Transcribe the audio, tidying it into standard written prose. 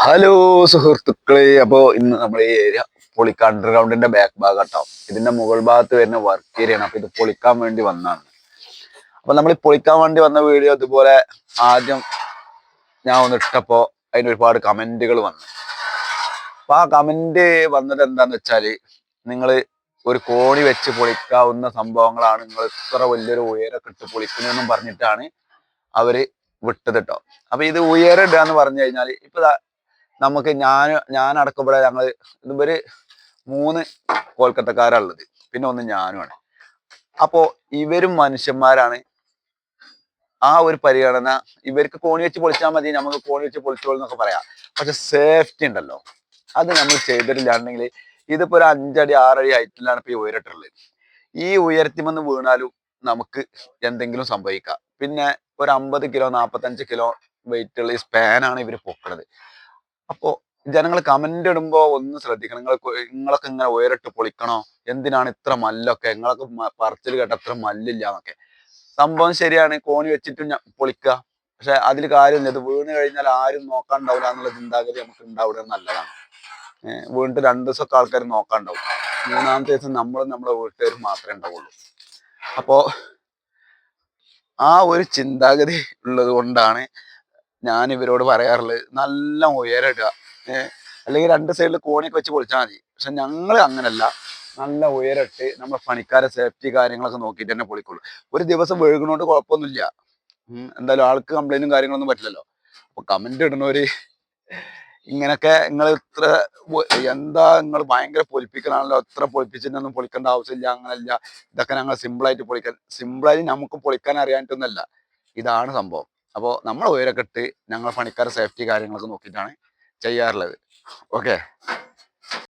Hello സുഹൃത്തുക്കളെ, അപ്പോൾ ഇന്ന് നമ്മുടെ ഈ ഏരിയ പൊളിക്ക അണ്ടർഗ്രൗണ്ടിന്റെ ബാക്ക് ഭാഗം കേട്ടോ. ഇതിന്റെ മുകൾ ഭാഗത്ത് വരുന്ന വർക്ക് ഏരിയ ആണ്. അപ്പൊ ഇത് പൊളിക്കാൻ വേണ്ടി വന്നതാണ്. അപ്പൊ നമ്മൾ ഈ പൊളിക്കാൻ വേണ്ടി വന്ന വീഡിയോ ഇതുപോലെ ആദ്യം ഞാൻ ഒന്ന് ഇട്ടപ്പോ അതിന് ഒരുപാട് കമന്റുകൾ വന്നു. അപ്പൊ ആ കമന്റ് വന്നത് എന്താന്ന് വെച്ചാല്, നിങ്ങൾ ഒരു കോണി വെച്ച് പൊളിക്കാവുന്ന സംഭവങ്ങളാണ് നിങ്ങൾ ഇത്ര വലിയൊരു ഉയരൊക്കെ ഇട്ട് പൊളിക്കുന്നതെന്നും പറഞ്ഞിട്ടാണ് അവര് വിട്ടത് കേട്ടോ. അപ്പൊ ഇത് ഉയരിടുക എന്ന് പറഞ്ഞു കഴിഞ്ഞാൽ ഇപ്പൊ നമുക്ക് ഞാനടക്കം ഇവിടെ ഇവര് 3 കൊൽക്കത്തക്കാരുള്ളത്, പിന്നെ ഒന്ന് ഞാനുമാണ്. അപ്പോ ഇവരും മനുഷ്യന്മാരാണ്. ആ ഒരു പരിഗണന ഇവർക്ക് കോണി വെച്ച് പൊളിച്ചാൽ മതി, നമുക്ക് കോണി വെച്ച് പൊളിച്ചോളൂ എന്നൊക്കെ പറയാം. പക്ഷെ സേഫ്റ്റി ഉണ്ടല്ലോ, അത് നമ്മൾ ചെയ്തിട്ടില്ലാണ്ടെങ്കിൽ ഇതിപ്പോ ഒരു 5 അടി 6 അടി ഹൈറ്റിലാണ് ഇപ്പൊ ഈ ഉയരട്ടുള്ളത്. ഈ ഉയരത്തിമെന്ന് വീണാലും നമുക്ക് എന്തെങ്കിലും സംഭവിക്കാം. പിന്നെ ഒരു 50 കിലോ 45 കിലോ വെയിറ്റ് ഉള്ള ഈ സ്പാനാണ് ഇവർ പൊക്കണത്. അപ്പോ ജനങ്ങൾ കമന്റ് ഇടുമ്പോ ഒന്ന് ശ്രദ്ധിക്കണം. നിങ്ങളൊക്കെ ഇങ്ങനെ ഉയരട്ട് പൊളിക്കണോ, എന്തിനാണ് ഇത്ര മല്ലൊക്കെ, നിങ്ങളൊക്കെ പറച്ചിൽ കേട്ട അത്ര മല്ലില്ല എന്നൊക്കെ. സംഭവം ശരിയാണ്, കോണി വെച്ചിട്ട് പൊളിക്കുക. പക്ഷെ അതിൽ കാര്യമില്ല, ഇത് വീണ് കഴിഞ്ഞാൽ ആരും നോക്കാണ്ടാവില്ല എന്നുള്ള ചിന്താഗതി നമുക്ക് ഉണ്ടാവുക നല്ലതാണ്. വീണിട്ട് 2 ദിവസമൊക്കെ ആൾക്കാർ നോക്കാണ്ടാവും. 3-ാമത്തെ ദിവസം നമ്മളും നമ്മുടെ വീട്ടുകാരും മാത്രമേ ഉണ്ടാവുള്ളൂ. അപ്പോ ആ ഒരു ചിന്താഗതി ഉള്ളത് കൊണ്ടാണ് ഞാൻ ഇവരോട് പറയാറുള്ളത്, നല്ല ഉയരിടുക. അല്ലെങ്കിൽ 2 സൈഡിൽ കോണിയൊക്കെ വെച്ച് പൊളിച്ചാൽ മതി. പക്ഷെ ഞങ്ങൾ അങ്ങനല്ല, നല്ല ഉയരട്ട് നമ്മളെ പണിക്കാരെ സേഫ്റ്റി കാര്യങ്ങളൊക്കെ നോക്കിയിട്ട് തന്നെ പൊളിക്കുള്ളൂ. ഒരു ദിവസം വെഴുകുന്നോണ്ട് കുഴപ്പമൊന്നുമില്ല. എന്തായാലും ആൾക്ക് കംപ്ലൈന്റും കാര്യങ്ങളൊന്നും പറ്റില്ലല്ലോ. അപ്പൊ കമന്റ് ഇടുന്നവര് ഇങ്ങനൊക്കെ നിങ്ങൾ ഇത്ര എന്താ നിങ്ങൾ ഭയങ്കര പൊലിപ്പിക്കലാണല്ലോ, ഇത്ര പൊലിപ്പിച്ചിട്ടൊന്നും പൊളിക്കേണ്ട ആവശ്യമില്ല, അങ്ങനല്ല, ഇതൊക്കെ ഞങ്ങൾ സിമ്പിളായിട്ട് സിമ്പിളായി നമുക്ക് പൊളിക്കാൻ അറിയാനിട്ടൊന്നുമല്ല, ഇതാണ് സംഭവം. അപ്പോൾ നമ്മൾ ഉയരൊക്കെ ഇട്ട് ഞങ്ങൾ പണിക്കാരെ സേഫ്റ്റി കാര്യങ്ങളൊക്കെ നോക്കിയിട്ടാണ് ചെയ്യാറുള്ളത്. ഓക്കെ.